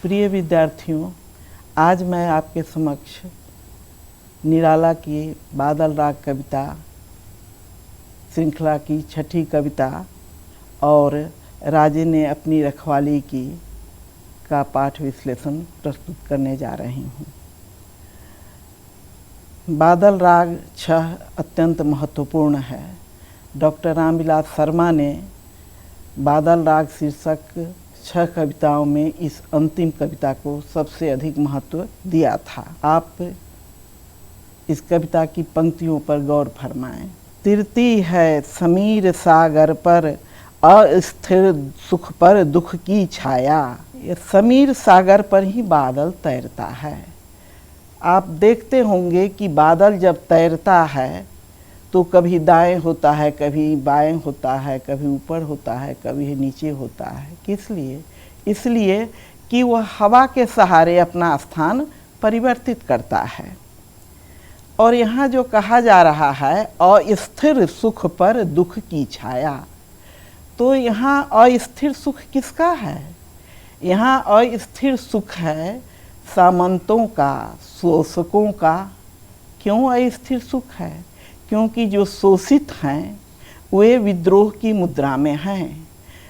प्रिय विद्यार्थियों, आज मैं आपके समक्ष निराला की बादल राग कविता श्रृंखला की छठी कविता और राजे ने अपनी रखवाली की का पाठ विश्लेषण प्रस्तुत करने जा रही हूँ। बादल राग 6 अत्यंत महत्वपूर्ण है। डॉक्टर रामविलास शर्मा ने बादल राग शीर्षक 6 कविताओं में इस अंतिम कविता को सबसे अधिक महत्व दिया था। आप इस कविता की पंक्तियों पर गौर फरमाएं। तिरती है समीर सागर पर, अस्थिर सुख पर दुख की छाया। ये समीर सागर पर ही बादल तैरता है। आप देखते होंगे कि बादल जब तैरता है तो कभी दाएं होता है, कभी बाएं होता है, कभी ऊपर होता है, कभी नीचे होता है। किस लिए? इसलिए कि वह हवा के सहारे अपना स्थान परिवर्तित करता है। और यहाँ जो कहा जा रहा है अस्थिर सुख पर दुख की छाया, तो यहाँ अस्थिर सुख किसका है? यहाँ अस्थिर सुख है सामंतों का, शोषकों का। क्यों अस्थिर सुख है? क्योंकि जो शोषित हैं वे विद्रोह की मुद्रा में हैं।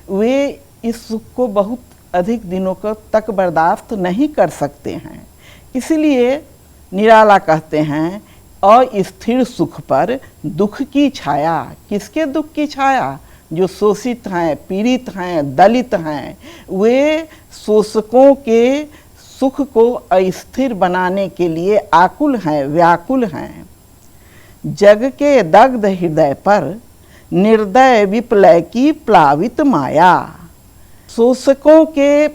वे इस सुख को बहुत अधिक दिनों तक बर्दाश्त नहीं कर सकते हैं। इसलिए निराला कहते हैं अस्थिर सुख पर दुख की छाया। किसके दुख की छाया? जो शोषित हैं, पीड़ित हैं, दलित हैं। वे शोषकों के सुख को अस्थिर बनाने के लिए आकुल हैं, व्याकुल हैं। जग के दग्ध हृदय पर निर्दय विप्लय की प्लावित माया। शोषकों के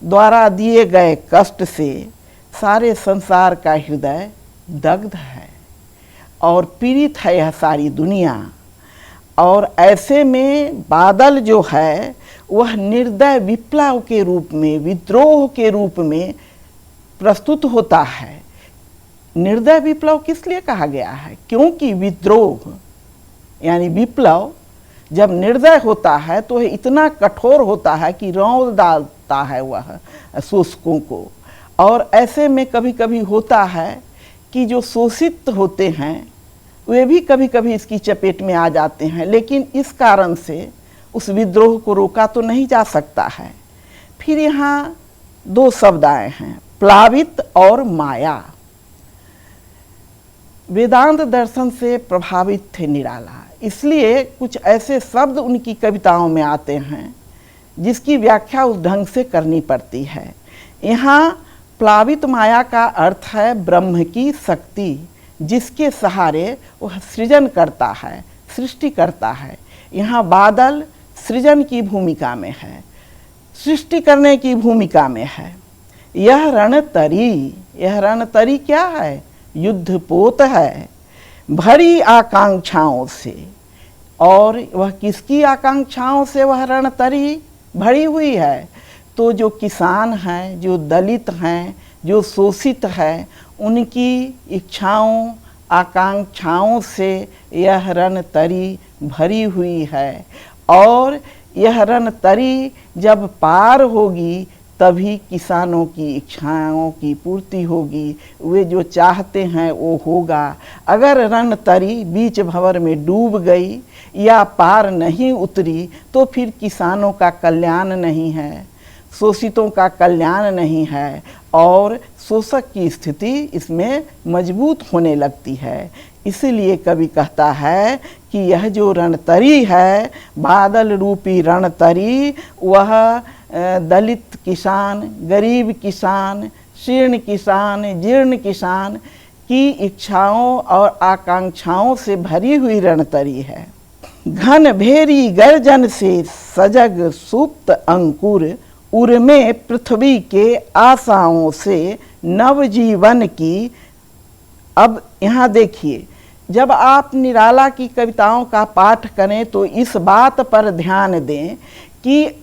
द्वारा दिए गए कष्ट से सारे संसार का हृदय दग्ध है और पीड़ित है यह सारी दुनिया। और ऐसे में बादल जो है वह निर्दय विप्लव के रूप में, विद्रोह के रूप में प्रस्तुत होता है। निर्दय विप्लव किस लिए कहा गया है? क्योंकि विद्रोह यानी विप्लव जब निर्दय होता है तो वह इतना कठोर होता है कि रौंद डालता है वह शोषकों को। और ऐसे में कभी कभी होता है कि जो शोषित होते हैं वे भी कभी कभी इसकी चपेट में आ जाते हैं, लेकिन इस कारण से उस विद्रोह को रोका तो नहीं जा सकता है। फिर यहाँ 2 शब्द आए हैं, प्लावित और माया। वेदांत दर्शन से प्रभावित थे निराला, इसलिए कुछ ऐसे शब्द उनकी कविताओं में आते हैं जिसकी व्याख्या उस ढंग से करनी पड़ती है। यहाँ प्लावित माया का अर्थ है ब्रह्म की शक्ति, जिसके सहारे वह सृजन करता है, सृष्टि करता है। यहाँ बादल सृजन की भूमिका में है, सृष्टि करने की भूमिका में है। यह रणतरी क्या है? युद्धपोत है, भरी आकांक्षाओं से। और वह किसकी आकांक्षाओं से वह रणतरी भरी हुई है? तो जो किसान हैं, जो दलित हैं, जो शोषित हैं, उनकी इच्छाओं, आकांक्षाओं से यह रणतरी भरी हुई है। और यह रणतरी जब पार होगी तभी किसानों की इच्छाओं की पूर्ति होगी। वे जो चाहते हैं वो होगा। अगर रणतरी बीच भंवर में डूब गई या पार नहीं उतरी तो फिर किसानों का कल्याण नहीं है, शोषितों का कल्याण नहीं है और शोषक की स्थिति इसमें मजबूत होने लगती है। इसीलिए कवि कहता है कि यह जो रणतरी है, बादल रूपी रणतरी, वह दलित किसान, गरीब किसान, शीर्ण किसान, जीर्ण किसान की इच्छाओं और आकांक्षाओं से भरी हुई रणतरी है। घन भेरी गर्जन से सजग सुप्त अंकुर, उर्मे पृथ्वी के आशाओं से नवजीवन की। अब यहाँ देखिए, जब आप निराला की कविताओं का पाठ करें तो इस बात पर ध्यान दें कि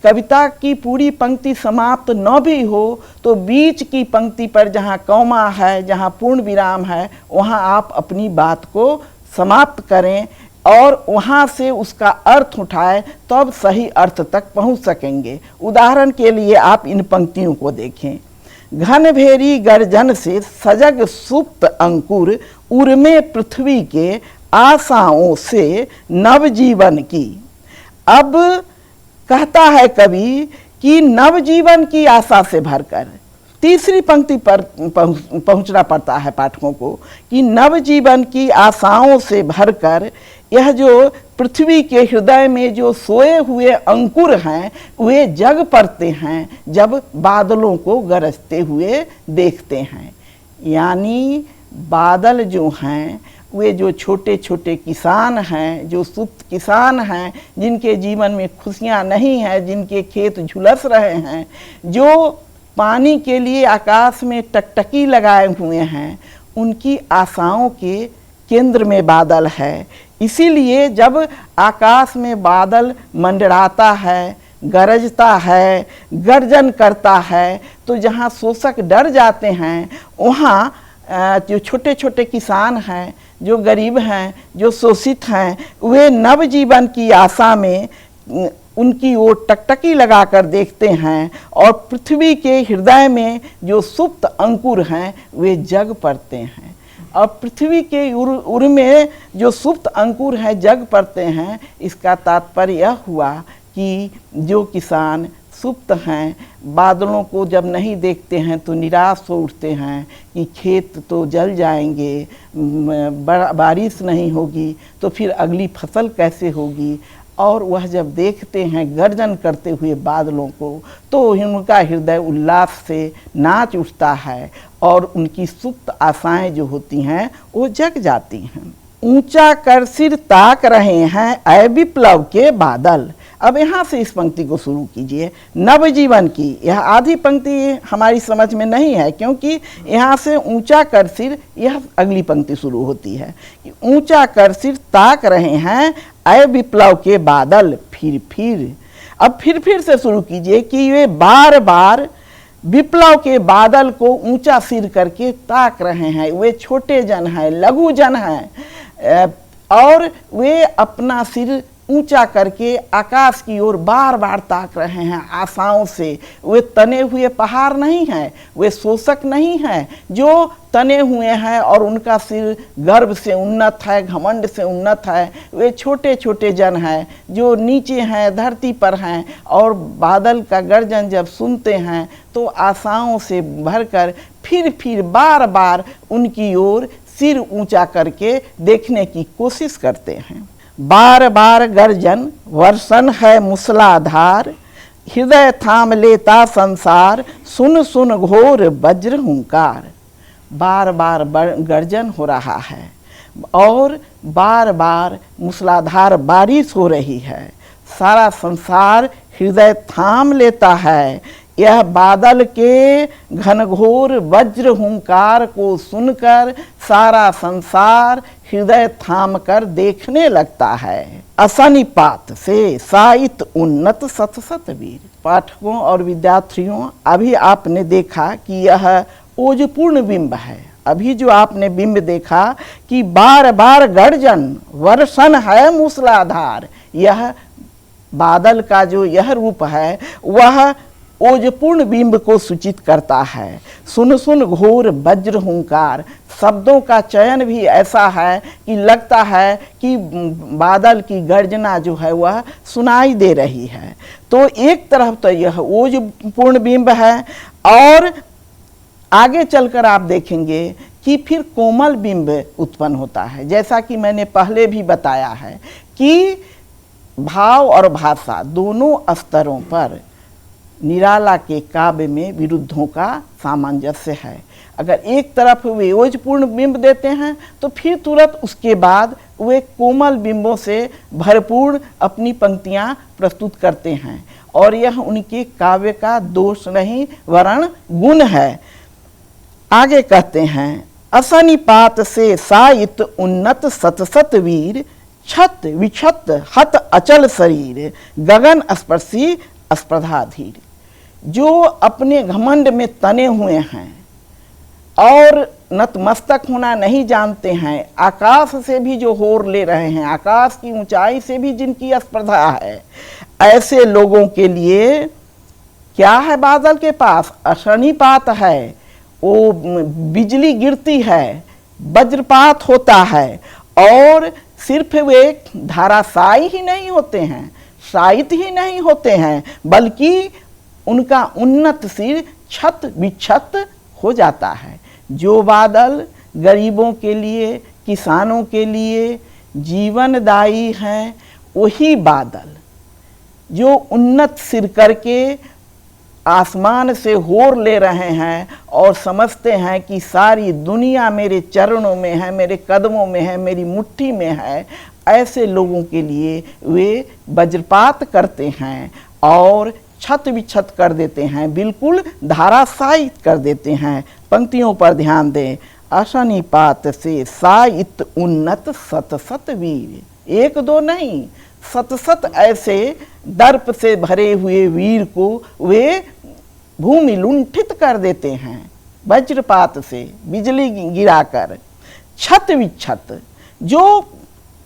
कविता की पूरी पंक्ति समाप्त न भी हो तो बीच की पंक्ति पर जहाँ कौमा है, जहाँ पूर्ण विराम है, वहाँ आप अपनी बात को समाप्त करें और वहाँ से उसका अर्थ उठाए तब सही अर्थ तक पहुँच सकेंगे। उदाहरण के लिए आप इन पंक्तियों को देखें। घन भेरी गर्जन से सजग सुप्त अंकुर, उर्मे पृथ्वी के आशाओं से नवजीवन की। अब कहता है कवि कि नवजीवन की आशा से भरकर, तीसरी पंक्ति पर पहुंचना पड़ता है पाठकों को कि नवजीवन की आशाओं से भरकर यह जो पृथ्वी के हृदय में जो सोए हुए अंकुर हैं वे जग पड़ते हैं जब बादलों को गरजते हुए देखते हैं। यानी बादल जो हैं वे जो छोटे छोटे किसान हैं, जो सुप्त किसान हैं, जिनके जीवन में खुशियां नहीं हैं, जिनके खेत झुलस रहे हैं, जो पानी के लिए आकाश में टकटकी लगाए हुए हैं, उनकी आशाओं के केंद्र में बादल है। इसीलिए जब आकाश में बादल मंडराता है, गरजता है, गर्जन करता है, तो जहाँ शोषक डर जाते हैं वहाँ जो छोटे छोटे किसान हैं, जो गरीब हैं, जो शोषित हैं, वे नवजीवन की आशा में उनकी ओर टकटकी लगाकर देखते हैं और पृथ्वी के हृदय में जो सुप्त अंकुर हैं वे जग पड़ते हैं। और पृथ्वी के उर में जो सुप्त अंकुर हैं जग पड़ते हैं, इसका तात्पर्य यह हुआ कि जो किसान सुप्त हैं, बादलों को जब नहीं देखते हैं तो निराश हो उठते हैं कि खेत तो जल जाएंगे, बारिश नहीं होगी तो फिर अगली फसल कैसे होगी। और वह जब देखते हैं गर्जन करते हुए बादलों को तो उनका हृदय उल्लास से नाच उठता है और उनकी सुप्त आशाएं जो होती हैं वो जग जाती हैं। ऊंचा कर सिर ताक रहे हैं ऐ विप्लव के बादल। अब यहाँ से इस पंक्ति को शुरू कीजिए, नवजीवन की। यह आधी पंक्ति हमारी समझ में नहीं है क्योंकि यहाँ से ऊंचा कर सिर, यह अगली पंक्ति शुरू होती है कि ऊंचा कर सिर ताक रहे हैं ऐ विप्लव के बादल फिर। अब फिर से शुरू कीजिए कि वे बार बार विप्लव के बादल को ऊंचा सिर करके ताक रहे हैं। वे छोटे जन हैं, लघु जन हैं और वे अपना सिर ऊंचा करके आकाश की ओर बार बार ताक रहे हैं आशाओं से। वे तने हुए पहाड़ नहीं हैं, वे शोषक नहीं हैं जो तने हुए हैं और उनका सिर गर्व से उन्नत है, घमंड से उन्नत है। वे छोटे छोटे जन हैं जो नीचे हैं, धरती पर हैं और बादल का गर्जन जब सुनते हैं तो आशाओं से भरकर फिर बार बार उनकी ओर सिर ऊंचा करके देखने की कोशिश करते हैं। बार बार गर्जन वर्षण है मूसलाधार, हृदय थाम लेता संसार, सुन सुन घोर वज्र हुंकार। बार बार गर्जन हो रहा है और बार बार मूसलाधार बारिश हो रही है, सारा संसार हृदय थाम लेता है। यह बादल के घनघोर वज्र हुंकार को सुनकर सारा संसार हृदय थाम कर देखने लगता है। असनिपात से साहित उन्नत सत सत वीर। पाठकों और विद्यार्थियों, अभी आपने देखा कि यह ओजपूर्ण बिंब है। अभी जो आपने बिंब देखा कि बार बार गर्जन वर्षण है मूसलाधार, यह बादल का जो यह रूप है वह ओजपूर्ण बिंब को सूचित करता है। सुन सुन घोर वज्र हुंकार, शब्दों का चयन भी ऐसा है कि लगता है कि बादल की गर्जना जो है वह सुनाई दे रही है। तो एक तरफ तो यह ओजपूर्ण बिंब है और आगे चलकर आप देखेंगे कि फिर कोमल बिंब उत्पन्न होता है। जैसा कि मैंने पहले भी बताया है कि भाव और भाषा दोनों स्तरों पर निराला के काव्य में विरुद्धों का सामंजस्य है। अगर एक तरफ वे ओजपूर्ण बिंब देते हैं तो फिर तुरंत उसके बाद वे कोमल बिंबों से भरपूर अपनी पंक्तियां प्रस्तुत करते हैं और यह उनके काव्य का दोष नहीं वरन गुण है। आगे कहते हैं, असनिपात से साहित उन्नत सत सत वीर, छत विछत हत अचल शरीर, गगन स्पर्शी स्पर्धाधीर। जो अपने घमंड में तने हुए हैं और नतमस्तक होना नहीं जानते हैं, आकाश से भी जो होर ले रहे हैं, आकाश की ऊंचाई से भी जिनकी स्पर्धा है, ऐसे लोगों के लिए क्या है बादल के पास? अशनिपात है, वो बिजली गिरती है, वज्रपात होता है, और सिर्फ वे धाराशायी ही नहीं होते हैं, शायित ही नहीं होते हैं, बल्कि उनका उन्नत सिर छत विक्षत हो जाता है। जो बादल गरीबों के लिए, किसानों के लिए जीवनदायी हैं, वही बादल जो उन्नत सिर करके आसमान से होर ले रहे हैं और समझते हैं कि सारी दुनिया मेरे चरणों में है, मेरे कदमों में है, मेरी मुट्ठी में है, ऐसे लोगों के लिए वे वज्रपात करते हैं और छत विक्षत कर देते हैं, बिल्कुल धाराशायी कर देते हैं। पंक्तियों पर ध्यान दें। अशनिपात से सायित उन्नत सत सत वीर, एक दो नहीं, सत सत ऐसे दर्प से भरे हुए वीर को वे भूमि लुंठित कर देते हैं, वज्रपात से, बिजली गिराकर, छत विक्षत। जो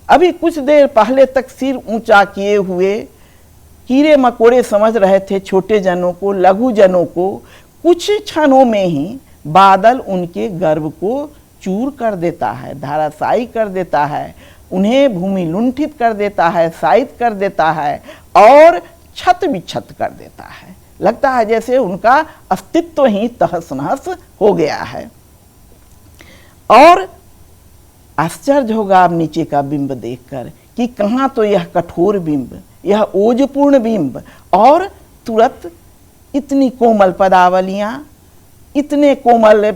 अभी कुछ देर पहले तक सिर ऊंचा किए हुए कीड़े मकोड़े समझ रहे थे छोटे जनों को, लघु जनों को, कुछ क्षणों में ही बादल उनके गर्व को चूर कर देता है, धाराशायी कर देता है, उन्हें भूमि लुंठित कर देता है, शायित कर देता है और छत विक्षत कर देता है। लगता है जैसे उनका अस्तित्व ही तहस नहस हो गया है। और आश्चर्य होगा अब नीचे का बिंब देखकर कि कहाँ तो यह कठोर बिंब, यह ओजपूर्ण बिंब, और तुरंत इतनी कोमल पदावलियाँ, इतने कोमल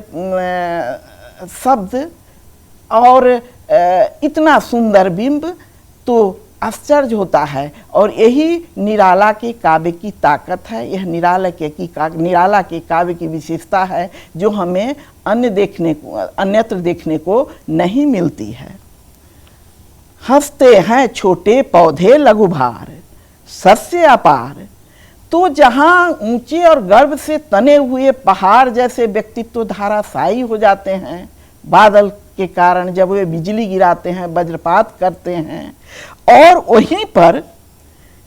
शब्द और इतना सुंदर बिंब, तो आश्चर्य होता है। और यही निराला के काव्य की ताकत है, यह निराला के काव्य की विशेषता है जो हमें अन्यत्र देखने को नहीं मिलती है। हंसते हैं छोटे पौधे लघु भार, सस्य अपार। तो जहाँ ऊंचे और गर्व से तने हुए पहाड़ जैसे व्यक्तित्व धाराशायी हो जाते हैं बादल के कारण, जब वे बिजली गिराते हैं, वज्रपात करते हैं, और वहीं पर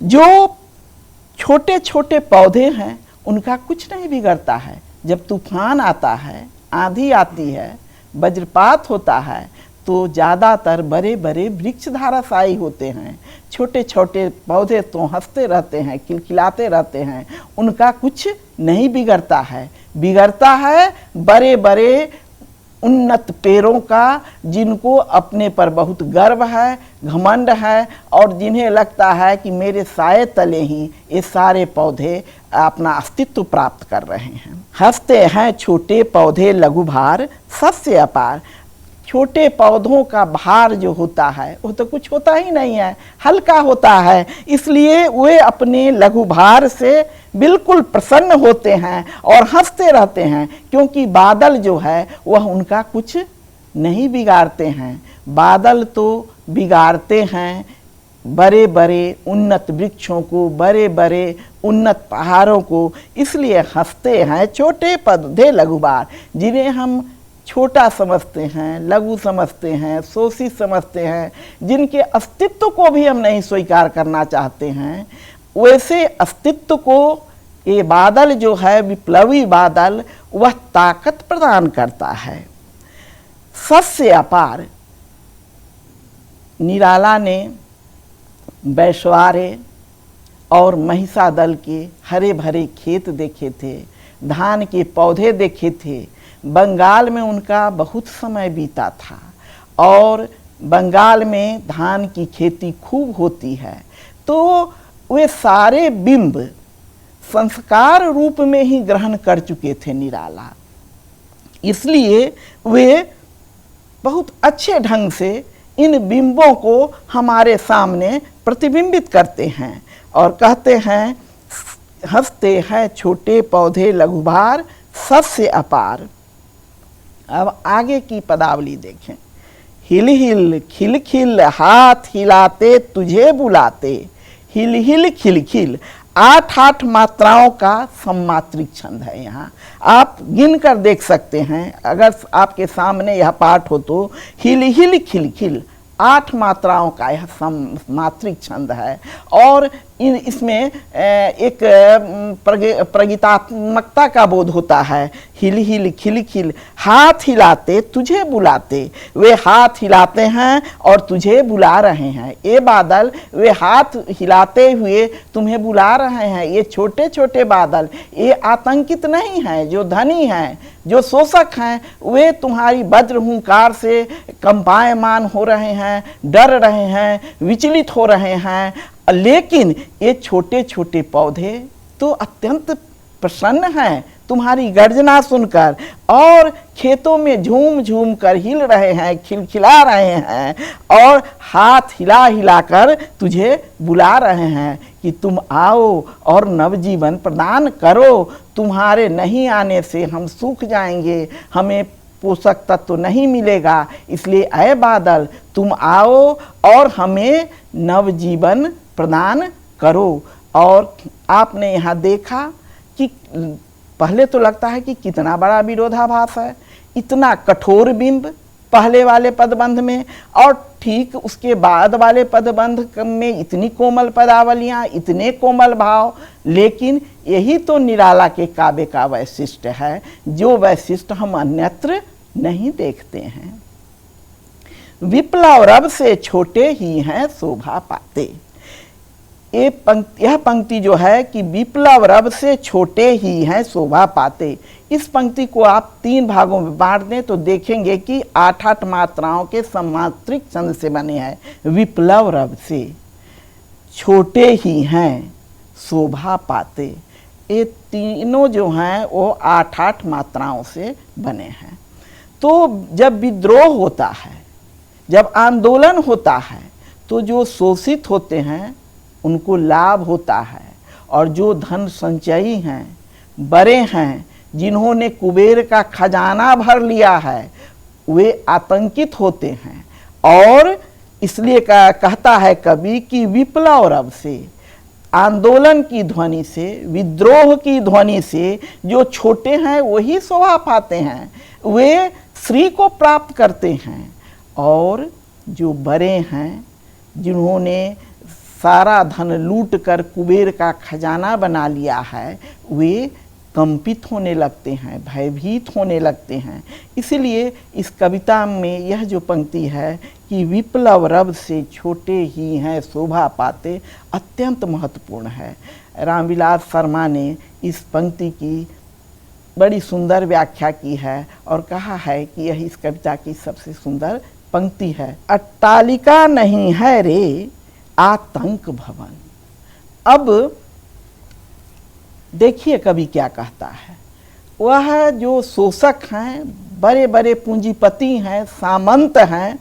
जो छोटे छोटे पौधे हैं उनका कुछ नहीं बिगड़ता है। जब तूफान आता है, आंधी आती है, वज्रपात होता है, तो ज़्यादातर बड़े बड़े वृक्ष धाराशायी होते हैं, छोटे छोटे पौधे तो हंसते रहते हैं, खिलखिलाते रहते हैं, उनका कुछ नहीं बिगड़ता है। बिगड़ता है बड़े बड़े उन्नत पेड़ों का, जिनको अपने पर बहुत गर्व है, घमंड है, और जिन्हें लगता है कि मेरे साए तले ही ये सारे पौधे अपना अस्तित्व प्राप्त कर रहे हैं। हंसते हैं छोटे पौधे लघु भार, सस्य अपार। छोटे पौधों का भार जो होता है वो तो कुछ होता ही नहीं है, हल्का होता है, इसलिए वे अपने लघु भार से बिल्कुल प्रसन्न होते हैं और हंसते रहते हैं, क्योंकि बादल जो है वह उनका कुछ नहीं बिगाड़ते हैं। बादल तो बिगाड़ते हैं बड़े बड़े उन्नत वृक्षों को, बड़े बड़े उन्नत पहाड़ों को, इसलिए हंसते हैं छोटे पौधे लघु भार। जिन्हें हम छोटा समझते हैं, लघु समझते हैं, शोषित समझते हैं, जिनके अस्तित्व को भी हम नहीं स्वीकार करना चाहते हैं, वैसे अस्तित्व को ये बादल जो है, विप्लवी बादल, वह ताकत प्रदान करता है। सस्य अपार। निराला ने बैशवारे और महिषादल के हरे भरे खेत देखे थे, धान के पौधे देखे थे। बंगाल में उनका बहुत समय बीता था और बंगाल में धान की खेती खूब होती है, तो वे सारे बिंब संस्कार रूप में ही ग्रहण कर चुके थे निराला। इसलिए वे बहुत अच्छे ढंग से इन बिंबों को हमारे सामने प्रतिबिंबित करते हैं और कहते हैं, हंसते हैं छोटे पौधे लघु भार, सस्य अपार। अब आगे की पदावली देखें। हिल हिल खिल खिल हाथ हिलाते तुझे बुलाते, हिल हिल खिल खिल। 8 मात्राओं का सम्मात्रिक छंद है। यहाँ आप गिन कर देख सकते हैं, अगर आपके सामने यह पाठ हो तो हिल हिल खिल खिल 8 मात्राओं का यह सम्मात्रिक छंद है। और इसमें एक प्रगीतात्मकता का बोध होता है। हिल हिल खिल खिल, हाथ हिलाते तुझे बुलाते, वे हाथ हिलाते हैं और तुझे बुला रहे हैं। ये बादल वे हाथ हिलाते हुए तुम्हें बुला रहे हैं। ये छोटे छोटे बादल ये आतंकित नहीं हैं, जो धनी हैं, जो शोषक हैं, वे तुम्हारी वज्र हुंकार से कंपायमान हो रहे हैं, डर रहे हैं, विचलित हो रहे हैं। लेकिन ये छोटे छोटे पौधे तो अत्यंत प्रसन्न हैं तुम्हारी गर्जना सुनकर, और खेतों में झूम झूम कर हिल रहे हैं, खिलखिला रहे हैं, और हाथ हिला हिला कर तुझे बुला रहे हैं कि तुम आओ और नवजीवन प्रदान करो। तुम्हारे नहीं आने से हम सूख जाएंगे, हमें पोषक तत्व नहीं मिलेगा, इसलिए ऐ बादल तुम आओ और हमें नवजीवन प्रदान करो। और आपने यहाँ देखा कि पहले तो लगता है कि कितना बड़ा विरोधाभास है, इतना कठोर बिंब पहले वाले पदबंध में, और ठीक उसके बाद वाले पदबंध में इतनी कोमल पदावलियाँ, इतने कोमल भाव। लेकिन यही तो निराला के काव्य का वैशिष्ट है, जो वैशिष्ट हम अन्यत्र नहीं देखते हैं। विप्लव रब से छोटे ही हैं शोभा पाते। यह पंक्ति जो है कि विप्लव रब से छोटे ही हैं शोभा पाते, इस पंक्ति को आप 3 भागों में बांट दें तो देखेंगे कि 8 मात्राओं के सम्मात्रिक छंद से बने हैं। विप्लव रब से छोटे ही हैं शोभा पाते, ये तीनों जो हैं वो 8 मात्राओं से बने हैं। तो जब विद्रोह होता है, जब आंदोलन होता है, तो जो शोषित होते हैं उनको लाभ होता है, और जो धन संचयी हैं, बड़े हैं, जिन्होंने कुबेर का खजाना भर लिया है, वे आतंकित होते हैं। और इसलिए कहता है कवि कि विप्लव रब से, आंदोलन की ध्वनि से, विद्रोह की ध्वनि से जो छोटे हैं वही शोभा पाते हैं, वे श्री को प्राप्त करते हैं। और जो बड़े हैं, जिन्होंने सारा धन लूट कर कुबेर का खजाना बना लिया है, वे कंपित होने लगते हैं, भयभीत होने लगते हैं। इसलिए इस कविता में यह जो पंक्ति है कि विप्लव रब से छोटे ही हैं शोभा पाते, अत्यंत महत्वपूर्ण है। रामविलास शर्मा ने इस पंक्ति की बड़ी सुंदर व्याख्या की है और कहा है कि यह इस कविता की सबसे सुंदर पंक्ति है। अट्टालिका नहीं है रे आतंक भवन। अब देखिए कवि क्या कहता है, वह जो शोषक हैं, बड़े बड़े पूंजीपति हैं, सामंत हैं,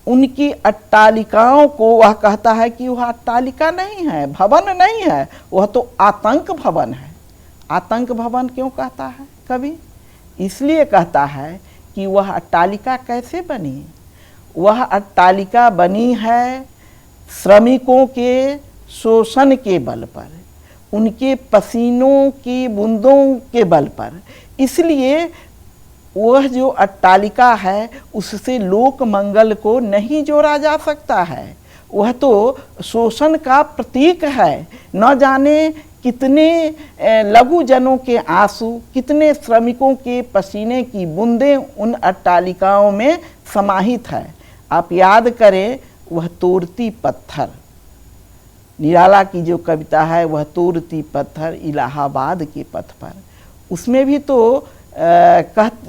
उनकी अट्टालिकाओं को वह कहता है कि वह अट्टालिका नहीं है, भवन नहीं है, वह तो आतंक भवन है। आतंक भवन क्यों कहता है कवि? इसलिए कहता है कि वह अट्टालिका कैसे बनी? वह अट्टालिका बनी है श्रमिकों के शोषण के बल पर, उनके पसीनों की बूंदों के बल पर। इसलिए वह जो अट्टालिका है उससे लोक मंगल को नहीं जोड़ा जा सकता है, वह तो शोषण का प्रतीक है। न जाने कितने लघुजनों के आंसू, कितने श्रमिकों के पसीने की बूंदें उन अट्टालिकाओं में समाहित है। आप याद करें वह तोड़ती पत्थर, निराला की जो कविता है वह तोड़ती पत्थर इलाहाबाद के पथ पर, उसमें भी तो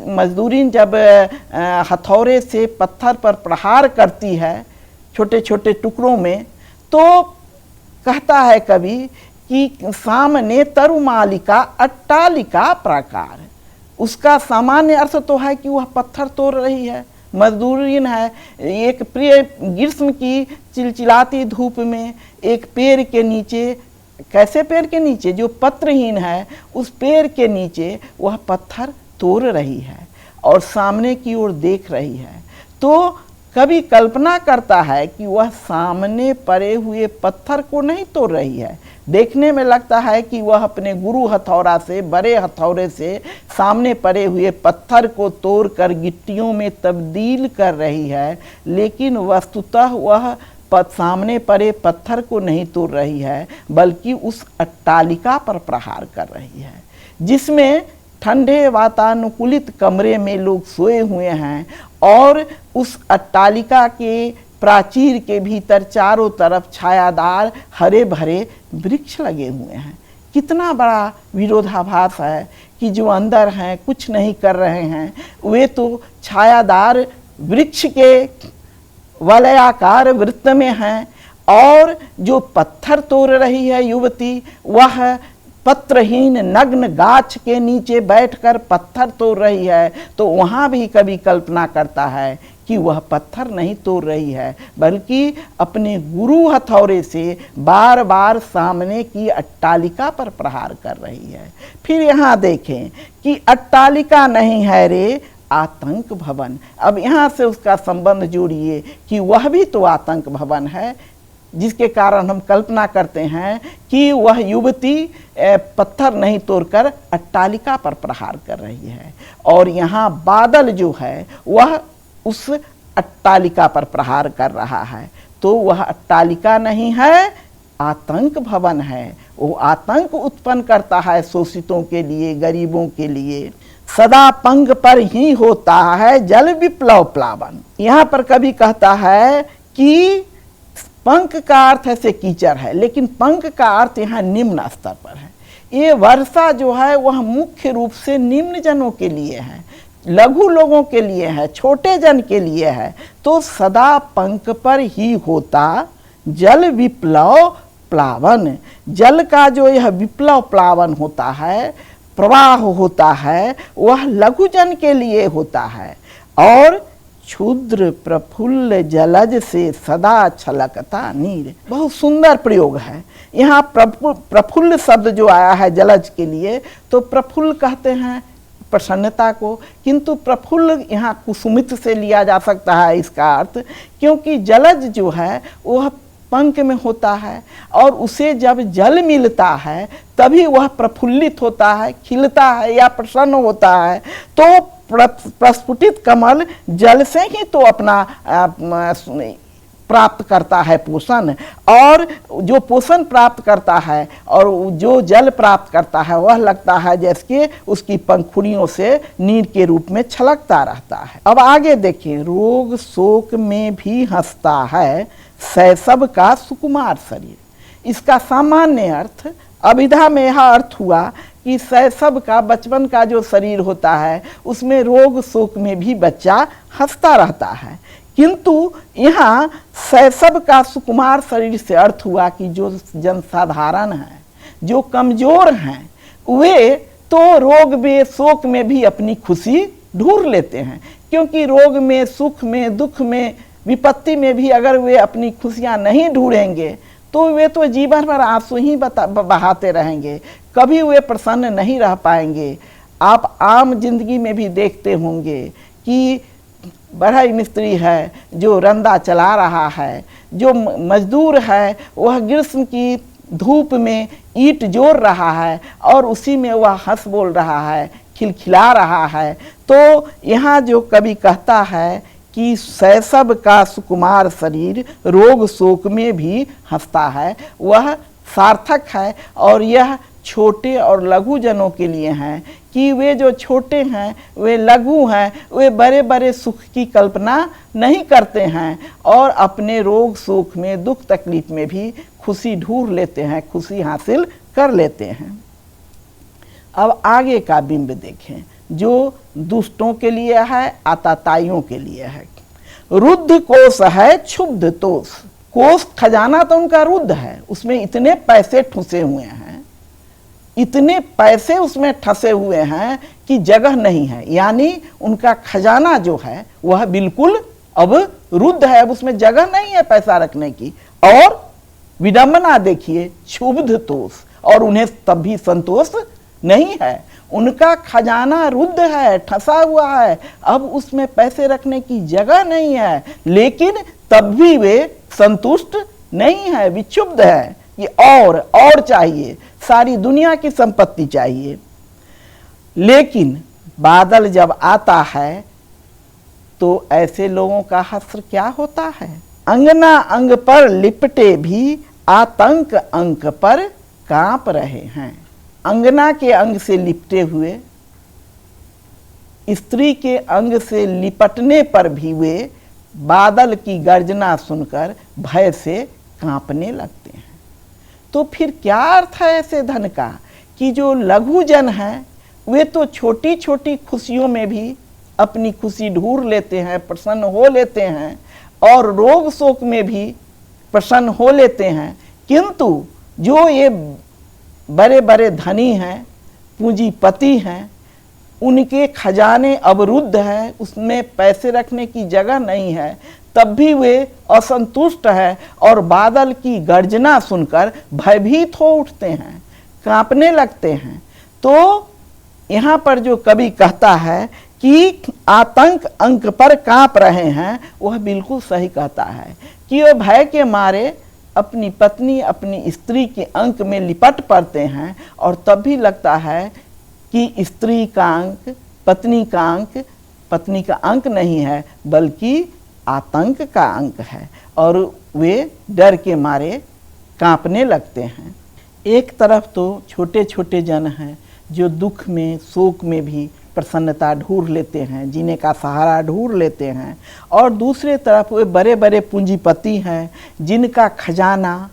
मजदूरी जब हथौरे से पत्थर पर प्रहार करती है छोटे छोटे टुकड़ों में, तो कहता है कवि कि सामने तरुमालिका अट्टालिका प्राकार। उसका सामान्य अर्थ तो है कि वह पत्थर तोड़ रही है, मजदूरीन है। एक प्रिय ग्रीष्म की चिलचिलाती धूप में एक पेड़ के नीचे, कैसे पेड़ के नीचे, जो पत्रहीन है, उस पेड़ के नीचे वह पत्थर तोड़ रही है और सामने की ओर देख रही है। तो कभी कल्पना करता है कि वह सामने पड़े हुए पत्थर को नहीं तोड़ रही है, देखने में लगता है कि वह अपने गुरु हथौड़ा से, बड़े हथौड़े से सामने पड़े हुए पत्थर को तोड़कर गिट्टियों में तब्दील कर रही है, लेकिन वस्तुतः वह सामने पड़े पत्थर को नहीं तोड़ रही है, बल्कि उस अट्टालिका पर प्रहार कर रही है, जिसमें ठंडे वातानुकूलित कमरे में लोग सोए हुए हैं और उस अट्टालिका के प्राचीर के भीतर चारों तरफ छायादार हरे भरे वृक्ष लगे हुए हैं। कितना बड़ा विरोधाभास है कि जो अंदर हैं, कुछ नहीं कर रहे हैं, वे तो छायादार वृक्ष के वलयाकार वृत्त में हैं, और जो पत्थर तोड़ रही है युवती, वह पत्रहीन नग्न गाछ के नीचे बैठकर पत्थर तोड़ रही है। तो वहाँ भी कभी कल्पना करता है कि वह पत्थर नहीं तोड़ रही है, बल्कि अपने गुरु हथौड़े से बार बार सामने की अट्टालिका पर प्रहार कर रही है। फिर यहाँ देखें कि अट्टालिका नहीं है रे आतंक भवन। अब यहाँ से उसका संबंध जोड़िए कि वह भी तो आतंक भवन है, जिसके कारण हम कल्पना करते हैं कि वह युवती पत्थर नहीं तोड़कर अट्टालिका पर प्रहार कर रही है, और यहाँ बादल जो है वह उस अट्टालिका पर प्रहार कर रहा है। तो वह अट्टालिका नहीं है, आतंक भवन है। वो आतंक उत्पन्न करता है शोषितों के लिए, गरीबों के लिए। सदा पंख पर ही होता है जल विप्लव प्लावन। यहाँ पर कभी कहता है कि पंख का अर्थ ऐसे कीचड़ है, लेकिन पंख का अर्थ यहाँ निम्न स्तर पर है। ये वर्षा जो है वह मुख्य रूप से निम्न जनों के लिए है, लघु लोगों के लिए है, छोटे जन के लिए है। तो सदा पंख पर ही होता जल विप्लव प्लावन। जल का जो यह विप्लव प्लावन होता है, प्रवाह होता है, वह लघु जन के लिए होता है। और क्षुद्र प्रफुल्ल जलज से सदा छलकता नीर। बहुत सुंदर प्रयोग है। यहाँ प्रफुल्ल शब्द जो आया है जलज के लिए, तो प्रफुल्ल कहते हैं प्रसन्नता को, किंतु प्रफुल्ल यहाँ कुसुमित से लिया जा सकता है इसका अर्थ, क्योंकि जलज जो है वह पंख में होता है, और उसे जब जल मिलता है तभी वह प्रफुल्लित होता है, खिलता है या प्रसन्न होता है। तो प्रस्फुटित कमल जल से ही तो अपना प्राप्त करता है पोषण, और जो पोषण प्राप्त करता है और जो जल प्राप्त करता है वह लगता है जैसे उसकी पंखुड़ियों से नीर के रूप में छलकता रहता है। अब आगे देखिए, रोग शोक में भी हंसता है शैशव का सुकुमार शरीर। इसका सामान्य अर्थ, अभिधा में यह अर्थ हुआ कि शैशव का, बचपन का जो शरीर होता है उसमें रोग शोक में भी बच्चा हंसता रहता है, किंतु यहाँ शैशव का सुकुमार शरीर से अर्थ हुआ कि जो जनसाधारण हैं, जो कमजोर हैं, वे तो रोग में शोक में भी अपनी खुशी ढूंढ लेते हैं। क्योंकि रोग में, सुख में, दुख में, विपत्ति में भी अगर वे अपनी खुशियाँ नहीं ढूंढेंगे तो वे तो जीवन भर आंसू ही बहाते रहेंगे, कभी वे प्रसन्न नहीं रह पाएंगे। आप आम जिंदगी में भी देखते होंगे कि बढ़ई मिस्त्री है जो रंदा चला रहा है, जो मजदूर है वह ग्रीष्म की धूप में ईंट जोड़ रहा है और उसी में वह हंस बोल रहा है, खिलखिला रहा है। तो यहाँ जो कवि कहता है कि शैशव का सुकुमार शरीर रोग शोक में भी हंसता है, वह सार्थक है। और यह छोटे और लघु जनों के लिए हैं कि वे जो छोटे हैं, वे लघु हैं, वे बड़े बड़े सुख की कल्पना नहीं करते हैं और अपने रोग शोक में, दुख तकलीफ में भी खुशी ढूंढ लेते हैं, खुशी हासिल कर लेते हैं। अब आगे का बिंब देखें जो दुष्टों के लिए है, आताताइयों के लिए है। रुद्ध कोष है क्षुब्ध तोष। कोष खजाना तो उनका रुद्ध है, उसमें इतने पैसे ठुसे हुए हैं, इतने पैसे उसमें ठसे हुए हैं कि जगह नहीं है। यानी उनका खजाना जो है वह बिल्कुल अब रुद्ध है, अब उसमें जगह नहीं है पैसा रखने की। और विडंबना देखिए, क्षुब्ध तोष, और उन्हें तब भी संतोष नहीं है। उनका खजाना रुद्ध है, ठसा हुआ है, अब उसमें पैसे रखने की जगह नहीं है, लेकिन तब भी वे संतुष्ट नहीं है, विक्षुब्ध है। कि और चाहिए, सारी दुनिया की संपत्ति चाहिए। लेकिन बादल जब आता है तो ऐसे लोगों का हश्र क्या होता है। अंगना अंग पर लिपटे भी आतंक अंक पर कांप रहे हैं। अंगना के अंग से लिपटे हुए, स्त्री के अंग से लिपटने पर भी वे बादल की गर्जना सुनकर भय से कांपने लगते हैं। तो फिर क्या अर्थ है ऐसे धन का कि जो लघु जन हैं वे तो छोटी छोटी खुशियों में भी अपनी खुशी ढूंढ लेते हैं, प्रसन्न हो लेते हैं, और रोग शोक में भी प्रसन्न हो लेते हैं। किंतु जो ये बड़े बड़े धनी हैं, पूंजीपति हैं, उनके खजाने अवरुद्ध हैं, उसमें पैसे रखने की जगह नहीं है, तब भी वे असंतुष्ट हैं और बादल की गर्जना सुनकर भयभीत हो उठते हैं, कांपने लगते हैं। तो यहाँ पर जो कवि कहता है कि आतंक अंक पर कांप रहे हैं, वह बिल्कुल सही कहता है कि वे भय के मारे अपनी पत्नी, अपनी स्त्री के अंक में लिपट पड़ते हैं, और तब भी लगता है कि स्त्री का अंक, पत्नी का अंक, पत्नी का अंक नहीं है बल्कि आतंक का अंक है, और वे डर के मारे कांपने लगते हैं। एक तरफ तो छोटे छोटे जन हैं जो दुख में, शोक में भी प्रसन्नता ढूंढ लेते हैं, जीने का सहारा ढूंढ लेते हैं, और दूसरे तरफ वे बड़े बड़े पूंजीपति हैं जिनका खजाना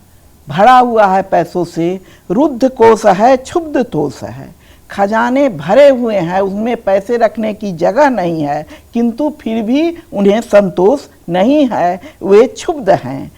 भरा हुआ है पैसों से, रुद्ध कोष है, क्षुब्ध तोष है। खजाने भरे हुए हैं, उसमें पैसे रखने की जगह नहीं है, किंतु फिर भी उन्हें संतोष नहीं है, वे क्षुब्ध हैं।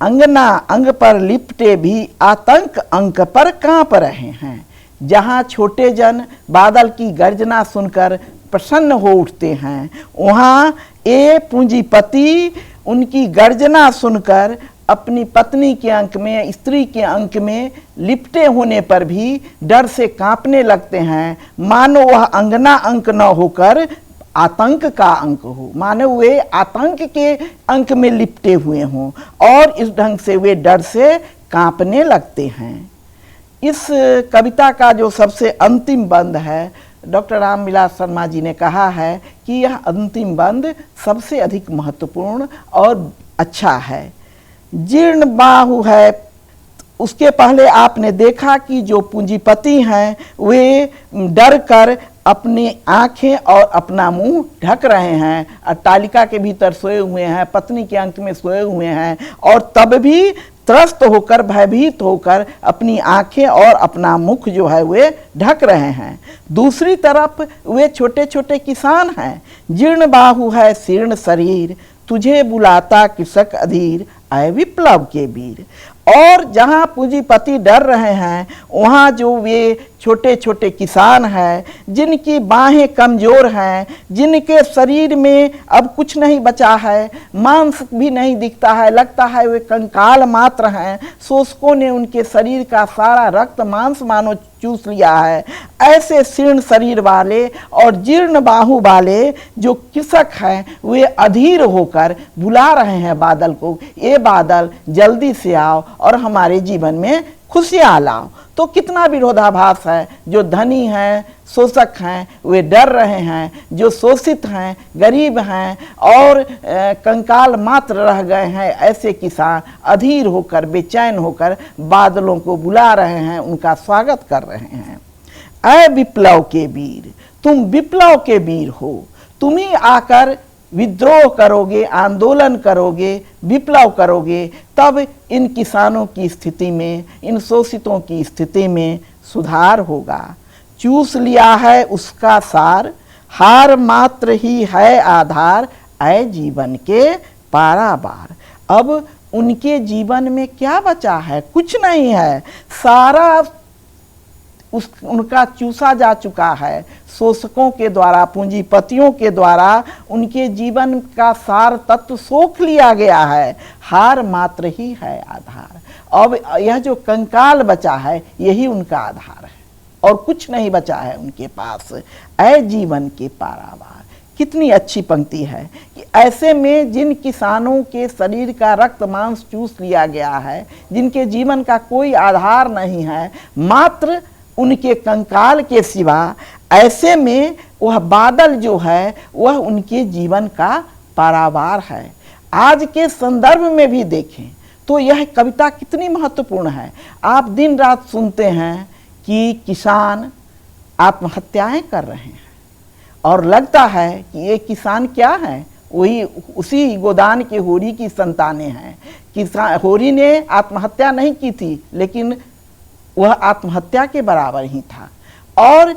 अंगना अंग पर लिपटे भी आतंक अंक पर कांप रहे हैं। जहाँ छोटे जन बादल की गर्जना सुनकर प्रसन्न हो उठते हैं, वहाँ ये पूंजीपति उनकी गर्जना सुनकर अपनी पत्नी के अंक में, स्त्री के अंक में लिपटे होने पर भी डर से कांपने लगते हैं, मानो वह अंगना अंक न होकर आतंक का अंक हो, मानो वे आतंक के अंक में लिपटे हुए हों, और इस ढंग से वे डर से कांपने लगते हैं। इस कविता का जो सबसे अंतिम बंद है, डॉक्टर रामविलास शर्मा जी ने कहा है कि यह अंतिम बंद सबसे अधिक महत्वपूर्ण और अच्छा है। जीर्ण बाहु है। उसके पहले आपने देखा कि जो पूंजीपति हैं वे डर कर अपनी आंखें और अपना मुंह ढक रहे हैं, अट्टालिका के भीतर सोए हुए हैं, पत्नी के अंक में सोए हुए हैं, और तब भी त्रस्त होकर, भयभीत होकर अपनी आंखें और अपना मुख जो है वे ढक रहे हैं। दूसरी तरफ वे छोटे छोटे किसान हैं। जीर्ण बाहु है, शीर्ण शरीर, तुझे बुलाता कृषक अधीर, आए विप्लव के वीर। और जहाँ पूंजीपति डर रहे हैं, वहाँ जो वे छोटे छोटे किसान हैं, जिनकी बाहें कमज़ोर हैं, जिनके शरीर में अब कुछ नहीं बचा है, मांस भी नहीं दिखता है, लगता है वे कंकाल मात्र हैं, शोषकों ने उनके शरीर का सारा रक्त मांस मानो चूस लिया है, ऐसे शीर्ण शरीर वाले और जीर्ण बाहु वाले जो कृषक हैं, वे अधीर होकर बुला रहे हैं बादल को, ये बादल जल्दी से आओ और हमारे जीवन में खुशियाँ लाओ। तो कितना विरोधाभास है। जो धनी हैं, शोषक हैं, वे डर रहे हैं, जो शोषित हैं, गरीब हैं और कंकाल मात्र रह गए हैं, ऐसे किसान अधीर होकर, बेचैन होकर बादलों को बुला रहे हैं, उनका स्वागत कर रहे हैं। ऐ विप्लव के वीर, तुम विप्लव के वीर हो, तुम ही आकर विद्रोह करोगे, आंदोलन करोगे, विप्लव करोगे, तब इन किसानों की स्थिति में, इन शोषितों की स्थिति में सुधार होगा। चूस लिया है उसका सार, हार मात्र ही है आधार, ऐ जीवन के पारावार। अब उनके जीवन में क्या बचा है? कुछ नहीं है, सारा उनका चूसा जा चुका है। शोषकों के द्वारा, पूंजीपतियों के द्वारा उनके जीवन का सार तत्व सोख लिया गया है। हार मात्र ही है आधार। अब यह जो कंकाल बचा है यही उनका आधार है और कुछ नहीं बचा है उनके पास। ऐ जीवन के पारावार, कितनी अच्छी पंक्ति है कि ऐसे में जिन किसानों के शरीर का रक्त मांस चूस लिया गया है, जिनके जीवन का कोई आधार नहीं है, मात्र उनके कंकाल के सिवा, ऐसे में वह बादल जो है वह उनके जीवन का पारावार है। आज के संदर्भ में भी देखें तो यह कविता कितनी महत्वपूर्ण है। आप दिन रात सुनते हैं कि किसान आत्महत्याएं कर रहे हैं और लगता है कि ये किसान क्या है, वही उसी गोदान के होरी की संतानें हैं। किसान होरी ने आत्महत्या नहीं की थी, लेकिन वह आत्महत्या के बराबर ही था। और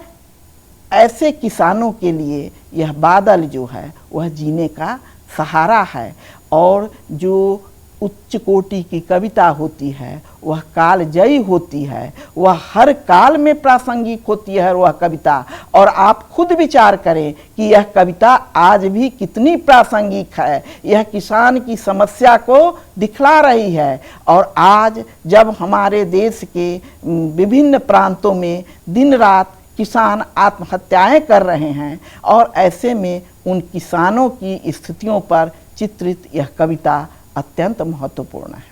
ऐसे किसानों के लिए यह बादल जो है वह जीने का सहारा है। और जो उच्च कोटि की कविता होती है वह कालजयी होती है, वह हर काल में प्रासंगिक होती है वह कविता। और आप खुद विचार करें कि यह कविता आज भी कितनी प्रासंगिक है। यह किसान की समस्या को दिखला रही है। और आज जब हमारे देश के विभिन्न प्रांतों में दिन रात किसान आत्महत्याएं कर रहे हैं, और ऐसे में उन किसानों की स्थितियों पर चित्रित यह कविता अत्यंत महत्वपूर्ण है।